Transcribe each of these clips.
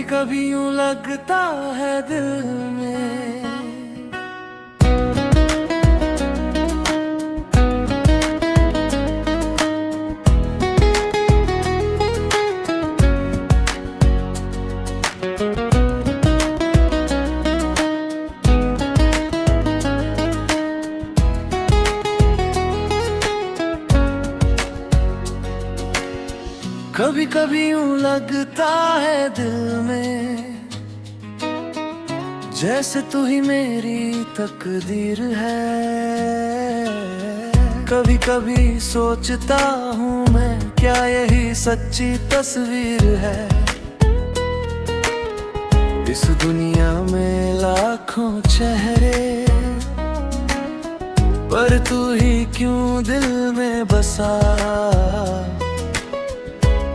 कभी कभी यूं लगता है दिल में कभी कभी यूं लगता है दिल में जैसे तू ही मेरी तकदीर है। कभी कभी सोचता हूँ मैं क्या यही सच्ची तस्वीर है। इस दुनिया में लाखों चेहरे पर तू ही क्यों दिल में बसा।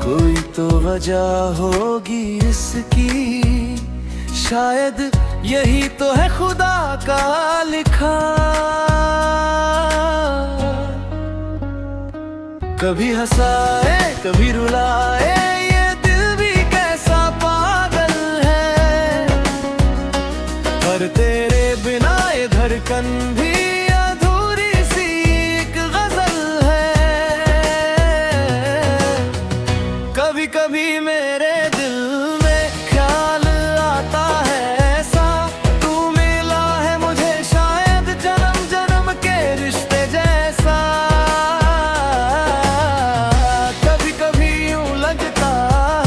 कोई तो वजह होगी इसकी, शायद यही तो है खुदा का लिखा। कभी हंसाए कभी रुलाए ये दिल भी कैसा पागल है। पर तेरे बिना ये धड़कन भी अधूरी सी एक गजल है। कभी कभी मेरे दिल में ख्याल आता है ऐसा, तू मिला है मुझे शायद जन्म जन्म के रिश्ते जैसा। कभी कभी यूं लगता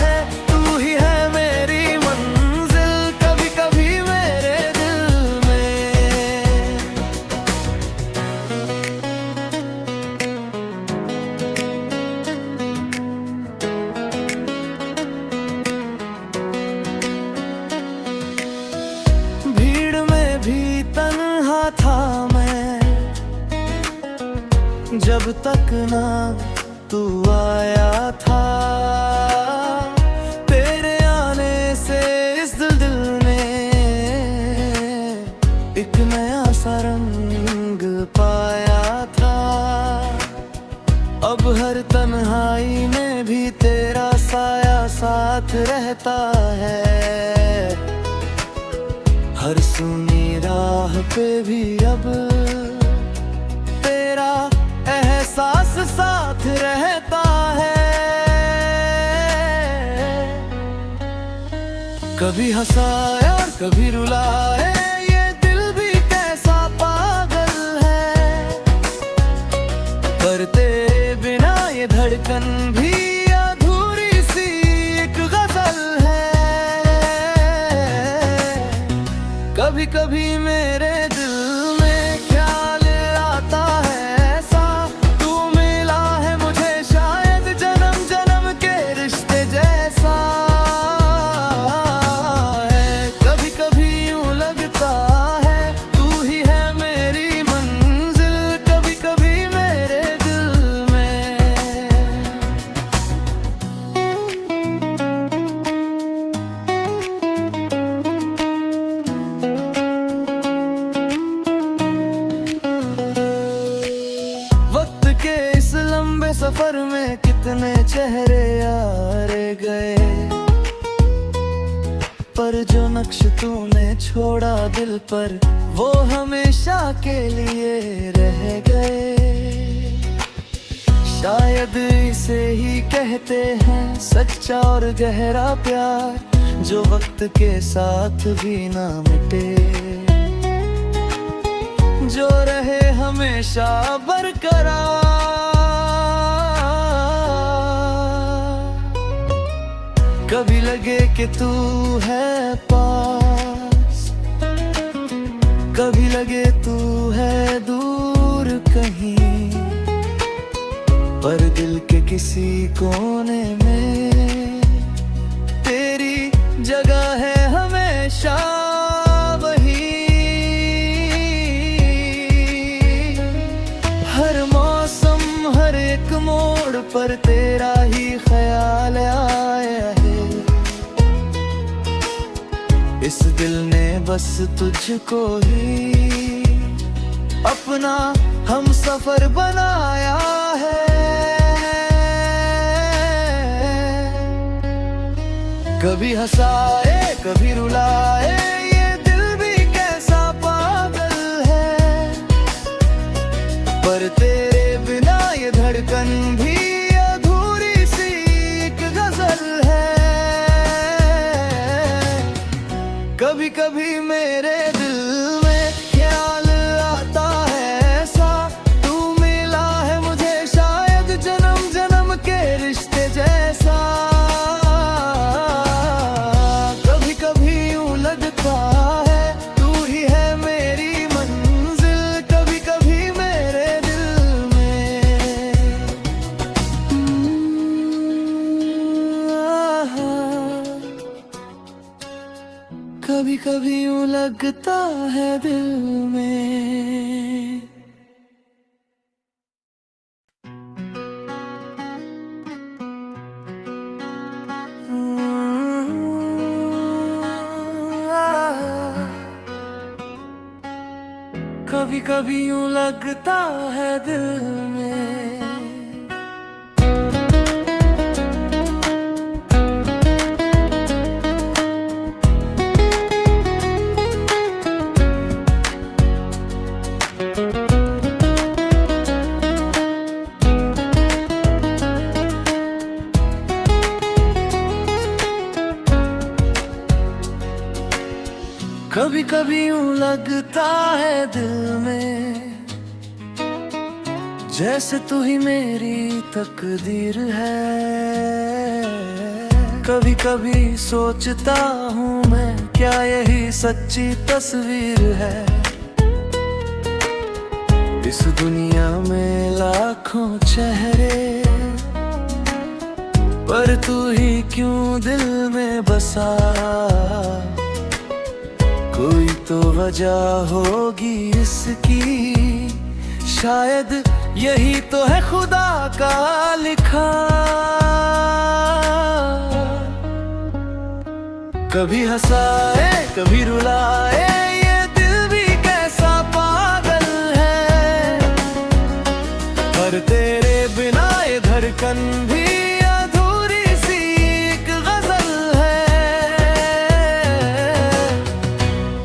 है तू ही है मेरी मंजिल, कभी कभी मेरे दिल में। भीड़ में भी तन्हा था मैं जब तक ना तू आया था। तेरे आने से इस दिल ने एक नया सा रंग पाया था। अब हर तन्हाई में भी तेरा साया साथ रहता है। हर सुनी राह पे भी अब तेरा एहसास साथ रहता है। कभी हंसाए और कभी रुलाए ये दिल भी कैसा पागल है। पर तेरे बिना ये धड़कन भी अधूरी सी एक गजल है। कभी कभी मेरे दिल में ख्याल आता है ऐसा, तू मिला है मुझे शायद जन्म जन्म के रिश्ते जैसा है। कभी कभी यूं लगता है तू ही है मेरी मंजिल, कभी कभी मेरे दिल में। वक्त के इस लंबे सफर में कितने चेहरे आ गए, पर जो नक्श तूने छोड़ा दिल पर वो हमेशा के लिए रह गए। शायद इसे ही कहते हैं सच्चा और गहरा प्यार, जो वक्त के साथ भी ना मिटे, जो रहे हमेशा बरकरार। कभी लगे कि तू है पास, कभी लगे तू है दूर कहीं, पर दिल के किसी कोने में तेरी जगह है हमेशा वही। हर मौसम हर एक मोड़ पर तेरा ही ख्याल आया है। इस दिल ने बस तुझको ही अपना हम सफर बनाया है। कभी हंसाए कभी रुलाए, ये दिल भी कैसा पागल है। पर तेरे बिना ये धड़कन भी अधूरी सी एक गजल है। कभी कभी मेरे दिल में ख्याल आता है ऐसा, तू मिला है मुझे शायद जन्म जन्म के रिश्ते जैसा। कभी कभी यूं लगता है तू ही है मेरी मंजिल, कभी कभी मेरे दिल में। कभी कभी यूं लगता है दिल में। कभी कभी यूं लगता है दिल में। कभी कभी यूं लगता है दिल में, जैसे तू ही मेरी तकदीर है। कभी कभी सोचता हूँ मैं, क्या यही सच्ची तस्वीर है। इस दुनिया में लाखों चेहरे, पर तू ही क्यों दिल में बसा। कोई तो वजह होगी इसकी, शायद यही तो है खुदा का लिखा। कभी हंसाए कभी रुलाए, ये दिल भी कैसा पागल है। पर तेरे बिना ये धड़कन भी अधूरी सी एक गजल है।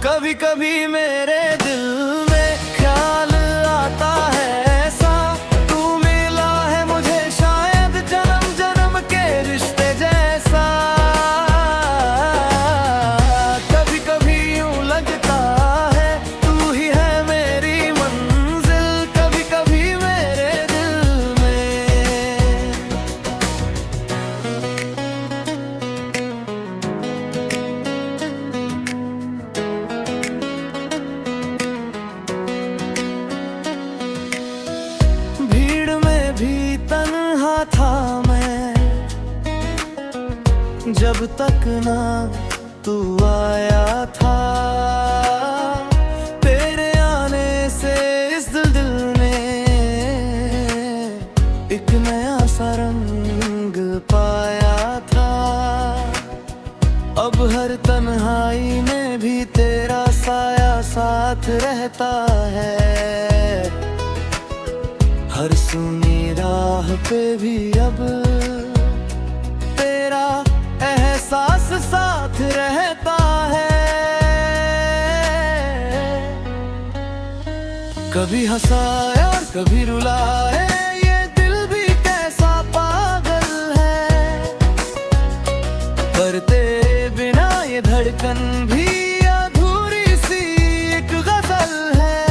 कभी कभी मेरे दिल में ख्याल आता है ऐसा, तू मिला है मुझे शायद जन्म जन्म के रिश्ते जैसा। कभी कभी यूं लगता है तू ही है मेरी मंजिल, कभी कभी मेरे दिल में। भीड़ में भी तन्हा था मैं, जब तक ना तू आया था। तेरे आने से इस दिल ने एक नया सा रंग पाया था। अब हर तन्हाई में भी तेरा साया साथ रहता है। हर सुनी राह पे भी अब तेरा एहसास साथ रहता है। कभी हंसाए और कभी रुलाए, ये दिल भी कैसा पागल है। पर तेरे बिना ये धड़कन भी अधूरी सी एक गजल है।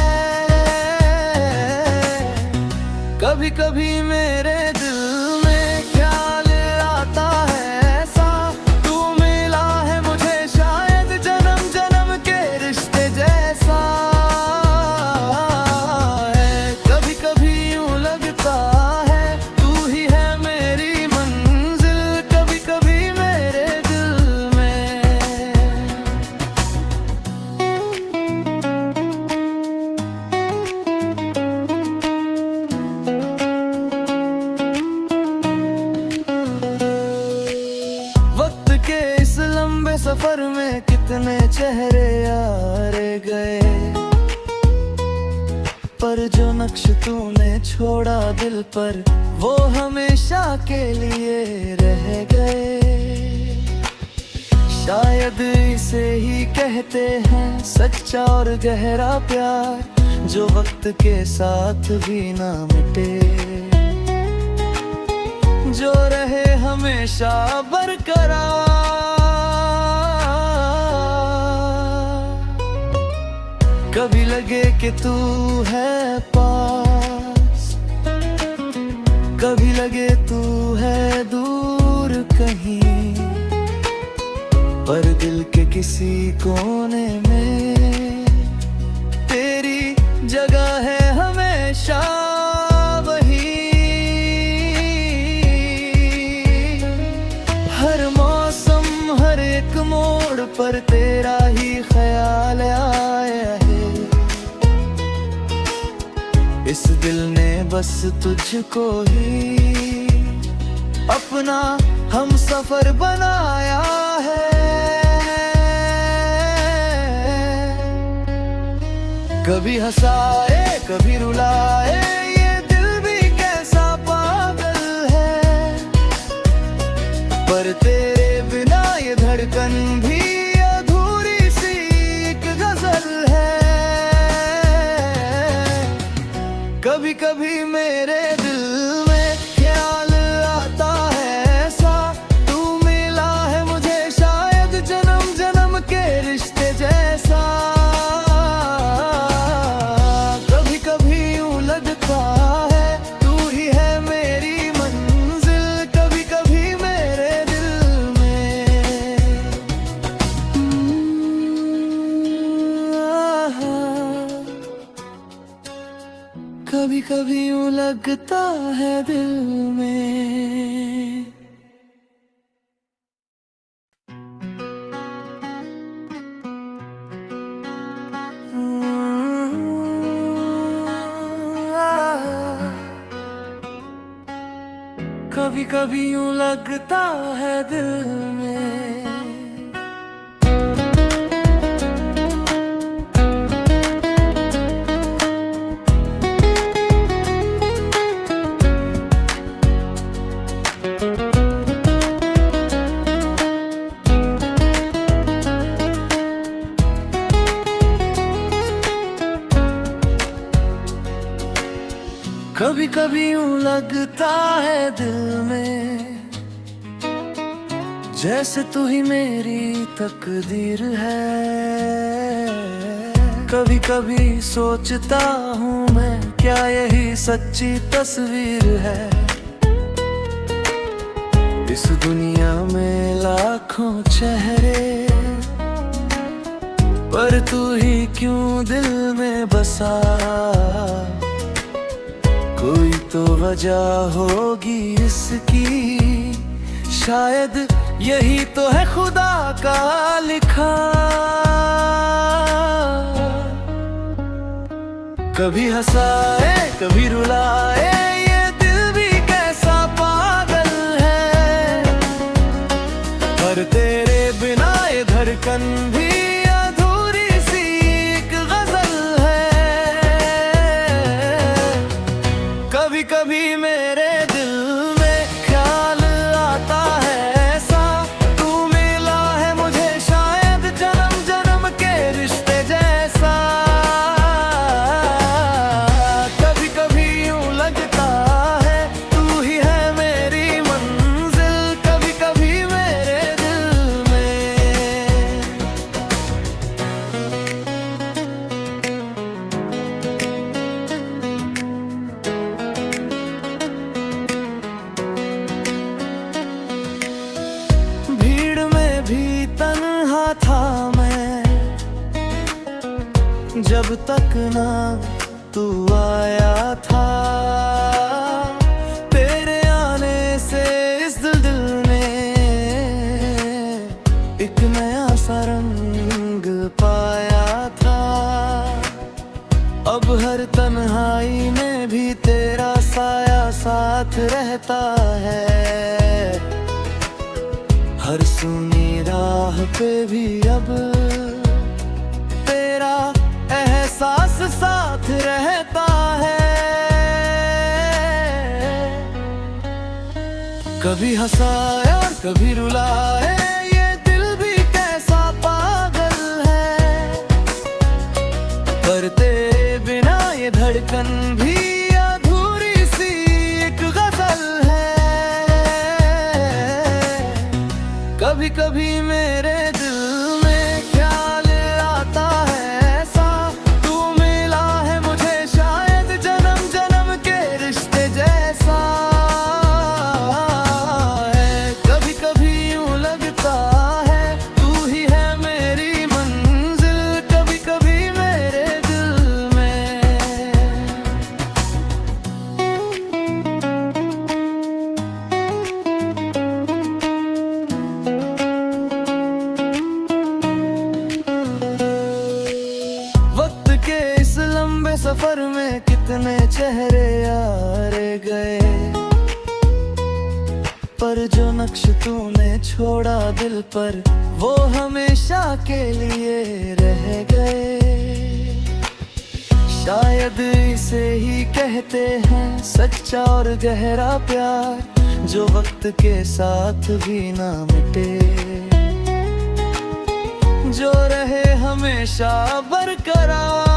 कभी कभी मेरे दिल में ख्याल आता है ऐसा, तू मिला है मुझे शायद जन्म जन्म के रिश्ते जैसा है। कभी कभी यूं लगता है तू ही है मेरी मंजिल, कभी कभी मेरे दिल में। वक्त के इस लंबे सफर में कितने चेहरे आ गए, पर जो नक्श तूने छोड़ा दिल पर वो हमेशा के लिए रह गए। शायद इसे ही कहते हैं सच्चा और गहरा प्यार, जो वक्त के साथ भी ना मिटे, जो रहे हमेशा बरकरार। कभी लगे कि तू है पास, कभी लगे तू है दूर कहीं, पर दिल के किसी कोने में तेरी जगह है हमेशा वही। हर मौसम हर एक मोड़ पर तेरा ही ख्याल आया है, इस दिल ने बस तुझको ही अपना हम सफर बनाया है। कभी हंसाए कभी रुलाए ये दिल भी कैसा पागल है, पर तेरे बिना ये धड़कन भी अधूरी सी एक गजल है। कभी कभी मेरे दिल में ख्याल आता है ऐसा, तू मिला है मुझे शायद जन्म जन्म के रिश्ते जैसा। कभी कभी यूं लगता है तू ही है मेरी मंजिल, कभी कभी मेरे दिल में कभी कभी यूं लगता है दिल में। कभी कभी यूं लगता है दिल में। कभी कभी यूं लगता है दिल में, जैसे तू ही मेरी तकदीर है। कभी कभी सोचता हूँ मैं, क्या यही सच्ची तस्वीर है। इस दुनिया में लाखों चेहरे, पर तू ही क्यों दिल में बसा। कोई तो वजह होगी इसकी, शायद यही तो है खुदा का लिखा। कभी हंसाए कभी रुलाए ये दिल भी कैसा पागल है, पर तेरे बिना ये धड़कन भी अधूरी सी एक गजल है। कभी कभी मेरे दिल में ख्याल आता है ऐसा, तू मिला है मुझे शायद जन्म जन्म के रिश्ते जैसा। कभी कभी यूं लगता है तू ही है मेरी मंजिल, कभी कभी मेरे दिल में। भीड़ में भी तन्हा था मैं, जब तक ना तू आया था। तेरे आने से इस दिल ने एक नया सा रंग पाया था। अब हर तन्हाई में भी तेरा साया साथ रहता है। हर सुनी राह पे भी अब तेरा एहसास साथ रहता है। कभी हंसाए और कभी रुलाए ये दिल भी पर तेरे बिना ये धड़कन भी अधूरी सी एक गजल है। कभी कभी मेरे दिल में ख्याल आता है ऐसा, तू मिला है मुझे शायद जन्म जन्म के रिश्ते जैसा है। कभी कभी यूं लगता है तू ही है मेरी मंजिल, कभी कभी मेरे दिल में। वक्त के इस लंबे सफर में कितने चेहरे यारे गए, पर जो नक्श तूने छोड़ा दिल पर वो हमेशा के लिए रह गए। शायद इसे ही कहते हैं सच्चा और गहरा प्यार, जो वक्त के साथ भी ना मिटे, जो रहे हमेशा बरकरार।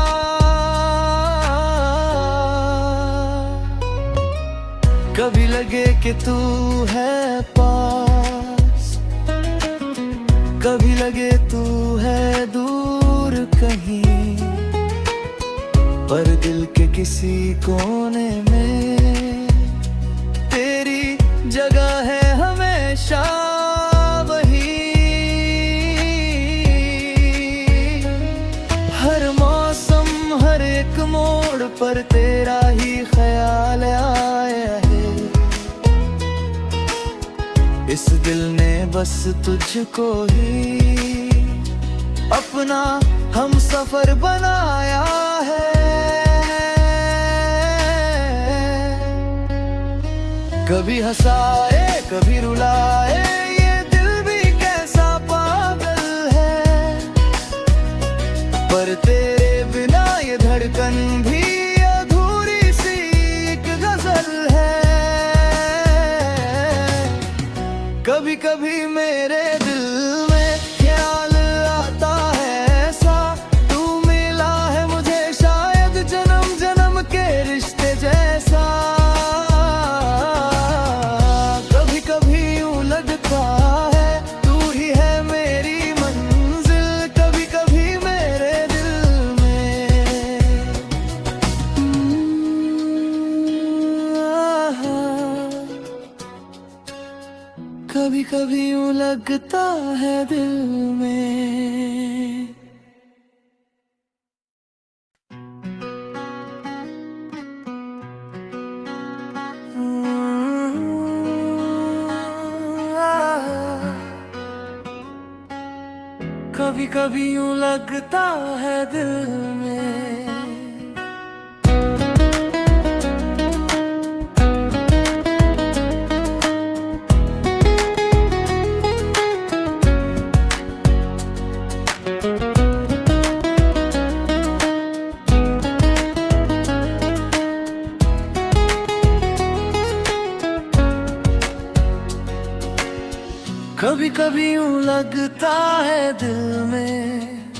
कभी लगे कि तू है पास, कभी लगे तू है दूर कहीं, पर दिल के किसी कोने में तेरी जगह है हमेशा वही। हर मौसम हर एक मोड़ पर तेरा ही ख्याल आया है। इस दिल ने बस तुझको ही अपना हम सफर बनाया है। कभी हंसाए कभी रुलाए ये दिल भी कैसा पागल है, पर तेरे बिना ये धड़कन भी अधूरी सी एक गजल है। कभी कभी मेरे दिल में ख्याल आता है ऐसा, तू मिला है मुझे शायद जन्म जन्म के रिश्ते जैसा। कभी कभी यूं लगता है तू ही है मेरी मंजिल, कभी कभी मेरे दिल में। कभी कभी यूं लगता है दिल में। कभी कभी यूं लगता है दिल में। कभी कभी यूं लगता है दिल में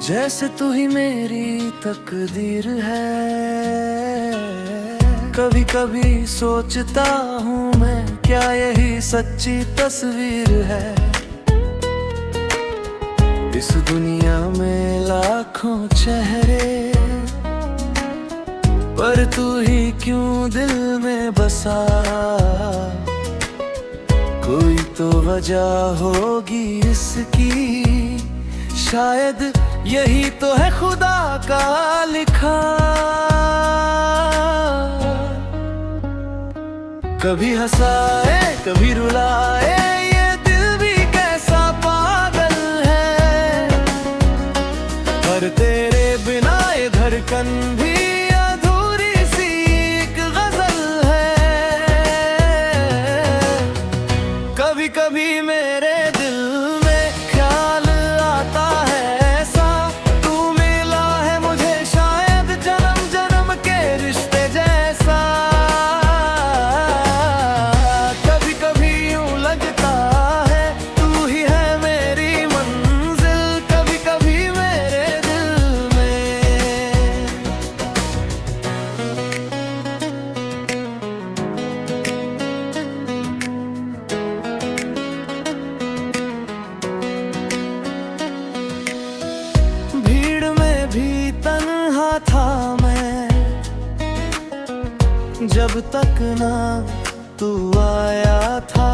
जैसे तू ही मेरी तकदीर है। कभी कभी सोचता हूँ मैं क्या यही सच्ची तस्वीर है। इस दुनिया में लाखों चेहरे, पर तू ही क्यों दिल में बसा। कोई तो वजह होगी इसकी, शायद यही तो है खुदा का लिखा। कभी हंसाए कभी रुलाए ये दिल भी कैसा पागल है, पर तेरे बिना ये धड़कन भी अधूरी सी एक गजल है। कभी कभी मेरे दिल में ख्याल आता है ऐसा, तू मिला है मुझे शायद जन्म जन्म के रिश्ते जैसा। कभी कभी यूं लगता है तू ही है मेरी मंजिल, कभी कभी मेरे दिल था मैं, जब तक ना तू आया था।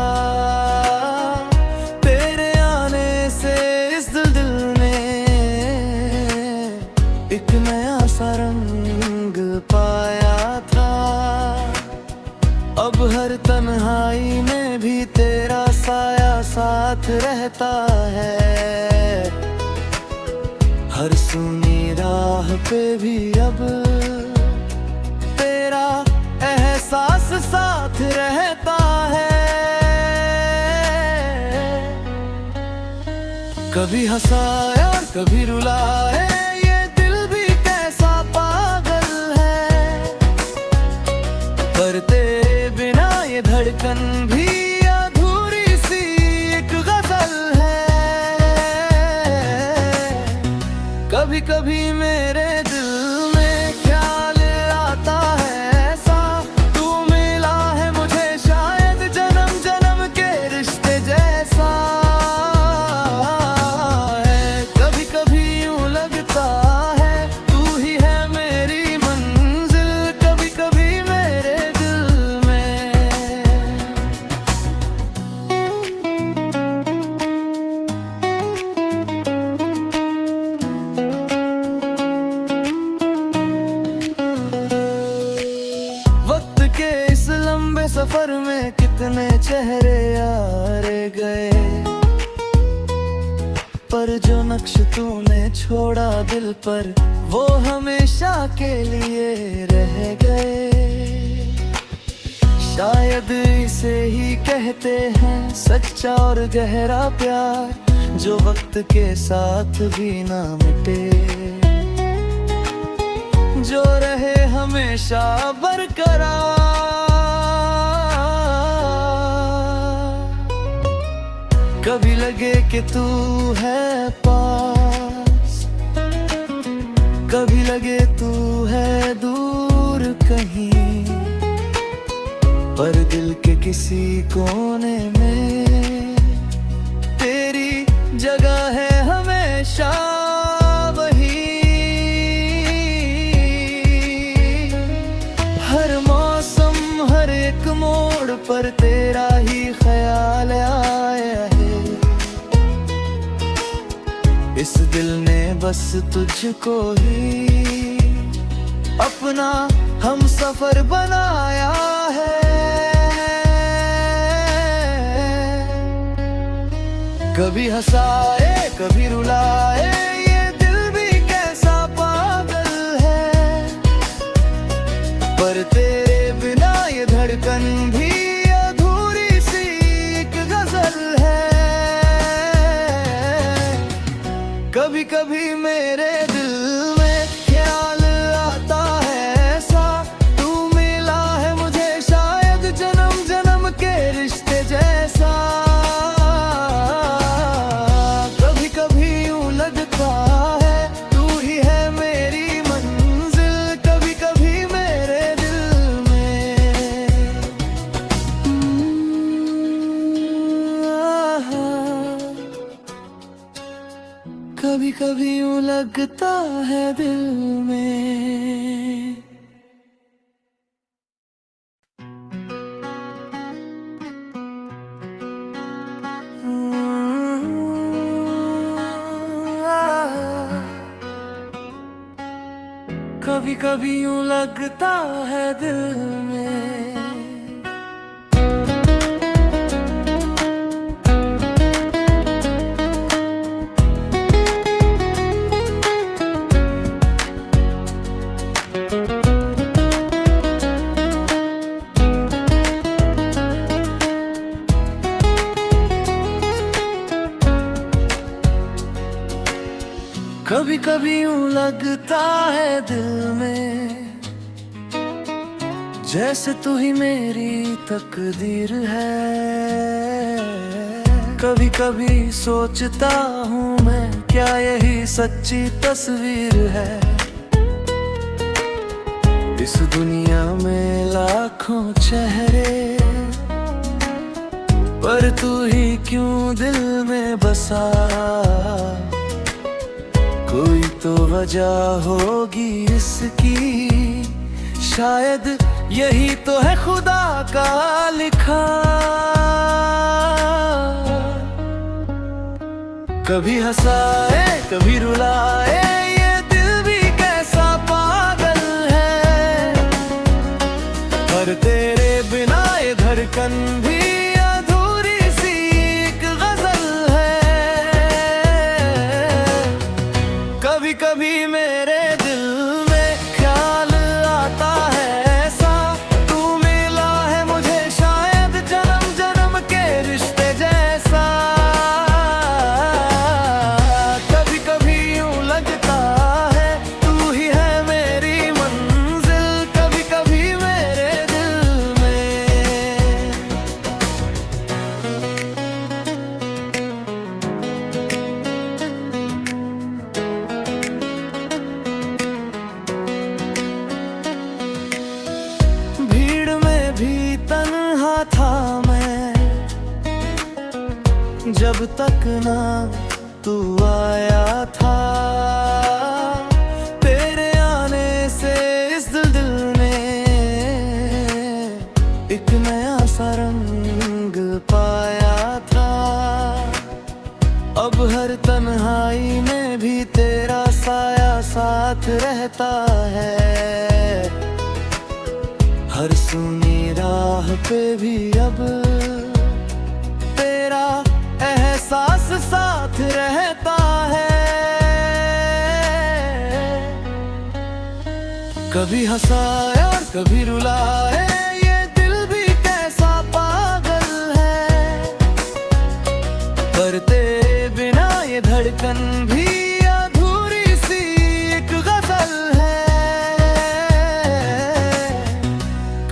तेरे आने से इस दिल ने एक नया सा रंग पाया था। अब हर तन्हाई में भी तेरा साया साथ रहता है। हर सुनी राह पे भी अब तेरा एहसास साथ रहता है। कभी हंसाया कभी रुलाए, ये दिल भी कैसा पागल है। पर तेरे बिना ये धड़कन भी अधूरी सी एक गजल है। कभी कभी मेरे दिल में ख्याल आता है ऐसा, तू मिला है मुझे शायद जन्म जन्म के रिश्ते जैसा है। कभी कभी यूं लगता है तू ही है मेरी मंजिल, कभी कभी मेरे दिल में। वक्त के इस लंबे सफर में कितने चेहरे यार गए, पर जो नक्श तूने छोड़ा दिल पर वो हमेशा के लिए रह गए। शायद इसे ही कहते हैं सच्चा और गहरा प्यार, जो वक्त के साथ भी ना मिटे, जो रहे हमेशा बरकरार। कभी लगे कि तू है पास, कभी लगे तू है दूर कहीं, पर दिल के किसी कोने में तेरी जगह है हमेशा वही। हर मौसम हर एक मोड़ पर तेरा ही ख्याल आया है। इस दिल ने बस तुझको ही अपना हम सफर बनाया है। कभी हंसाए कभी रुलाए, ये दिल भी कैसा पागल है। पर तेरे बिना ये धड़कन भी अधूरी सी एक गजल है। कभी कभी मेरे दिल में ख्याल आता है ऐसा, तू मिला है मुझे शायद जन्म जन्म के रिश्ते जैसा। कभी कभी यूं लगता है तू ही है मेरी मंजिल, कभी कभी मेरे दिल में। कभी कभी यूं लगता है दिल में। कभी कभी यूं लगता है दिल में। कभी कभी यूं लगता है दिल में, जैसे तू ही मेरी तकदीर है। कभी कभी सोचता हूँ मैं, क्या यही सच्ची तस्वीर है। इस दुनिया में लाखों चेहरे, पर तू ही क्यों दिल में बसा। कोई तो वजह होगी इसकी, शायद यही तो है खुदा का लिखा। कभी हंसाए कभी रुलाए, ये दिल भी कैसा पागल है। पर तेरे बिना ये धड़कन भी अधूरी सी एक गजल है। कभी कभी मेरे दिल में ख्याल आता है ऐसा, तू मिला है मुझे शायद जन्म जन्म के रिश्ते जैसा। कभी कभी यूं लगता है तू ही है मेरी मंजिल, कभी कभी मेरे दिल में। भीड़ में भी तन्हा था मैं, जब तक ना तू आया था। तेरे आने से इस दिल ने एक नया सा रंग पाया था। अब हर तन्हाई में भी तेरा साया साथ रहता है। हर सुनी राह पे भी अब तेरा एहसास साथ रहता है। कभी हंसाए और कभी रुलाए, ये दिल भी कैसा पागल है। पर तेरे बिना ये धड़कन भी अधूरी सी एक गजल है।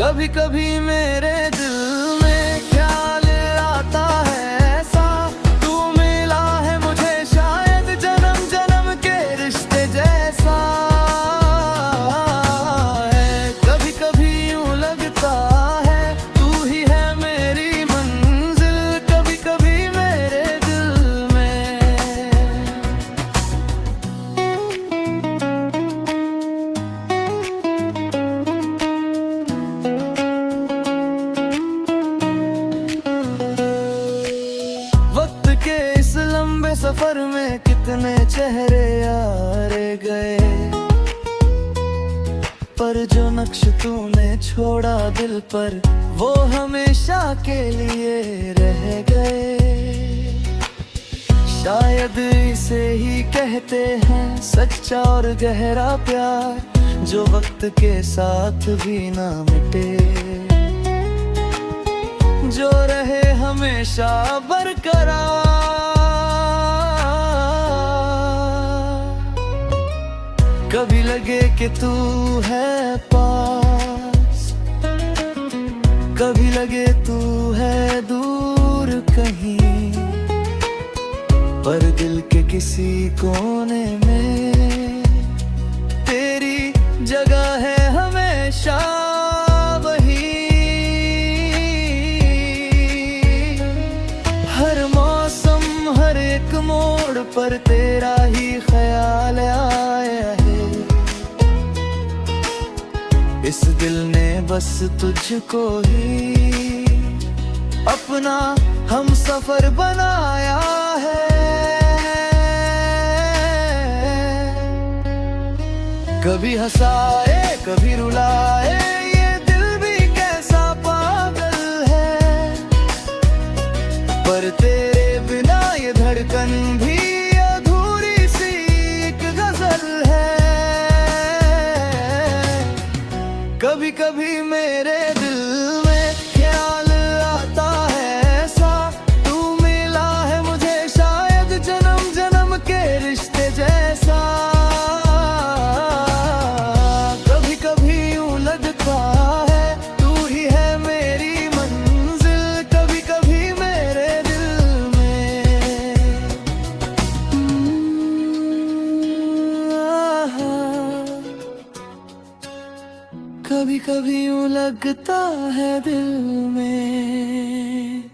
कभी कभी मेरे दिल में ख्याल आता है ऐसा, तू मिला है मुझे शायद जन्म जन्म के रिश्ते जैसा है। कभी कभी यूं लगता है तू ही है मेरी मंजिल, कभी कभी मेरे दिल में। वक्त के इस लंबे सफर में कितने चेहरे यार गए, पर जो नक्श तूने छोड़ा दिल पर वो हमेशा के लिए रह गए। शायद इसे ही कहते हैं सच्चा और गहरा प्यार, जो वक्त के साथ भी ना मिटे, जो रहे हमेशा बरकरार। कभी लगे कि तू है पास, कभी लगे तू है दूर कहीं, पर दिल के किसी कोने में तेरी जगह है हमेशा वही। हर मौसम हर एक मोड़ पर तेरा ही ख्याल आया है। इस दिल ने बस तुझको ही अपना हम सफर बनाया है। कभी हंसाए कभी रुलाए, ये दिल भी कैसा पागल है। पर तेरे बिना ये धड़कन भी अधूरी सी एक गजल है। कभी कभी मेरे दिल में ख्याल आता है ऐसा, तू मिला है मुझे शायद जन्म जन्म के रिश्ते जैसा। कभी कभी यूं लगता है तू ही है मेरी मंजिल, कभी कभी मेरे दिल में। कभी कभी यूं लगता है दिल में।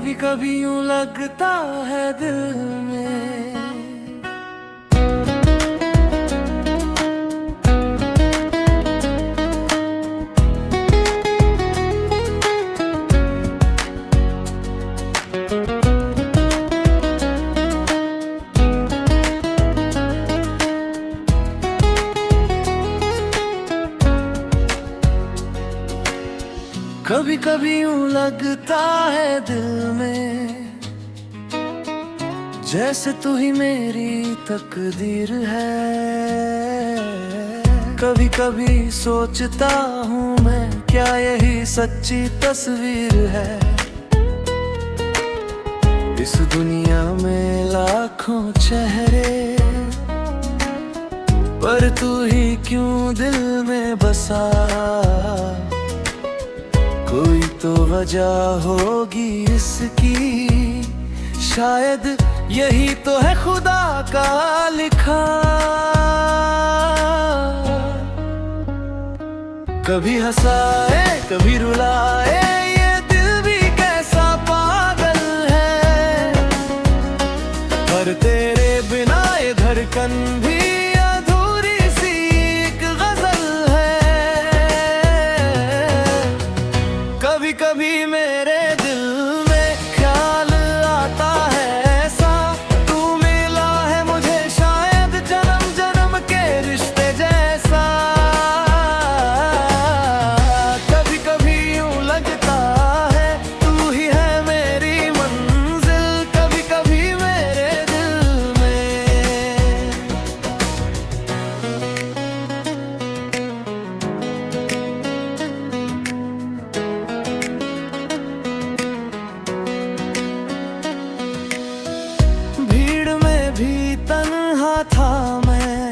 कभी कभी यूं लगता है दिल में कभी कभी यूं लगता है दिल में जैसे तू ही मेरी तकदीर है। कभी कभी सोचता हूँ मैं क्या यही सच्ची तस्वीर है। इस दुनिया में लाखों चेहरे पर तू ही क्यों दिल में बसा। कोई तो वजह होगी इसकी, शायद यही तो है खुदा का लिखा। कभी हंसाए कभी रुलाए ये दिल भी कैसा पागल है। पर तेरे बिना ये धड़कन भी अधूरी सी एक गजल है। कभी कभी मेरे दिल में ख्याल आता है ऐसा, तू मिला है मुझे शायद जन्म जन्म के रिश्ते जैसा। कभी कभी यूं लगता है तू ही है मेरी मंजिल, कभी कभी मेरे दिल में। भीड़ में भी तन्हा था मैं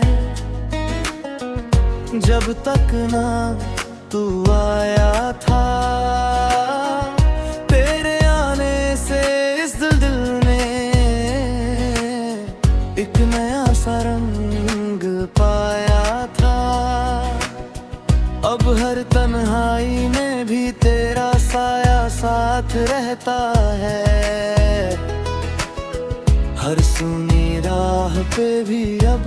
जब तक ना तू आया था। तेरे आने से इस दिल ने एक नया सा रंग पाया था। अब हर तन्हाई में भी तेरा साया साथ रहता है। हर सुनी राह पे भी अब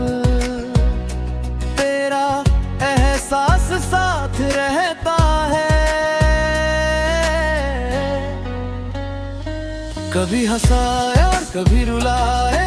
तेरा एहसास साथ रहता है। कभी हंसाए और कभी रुलाए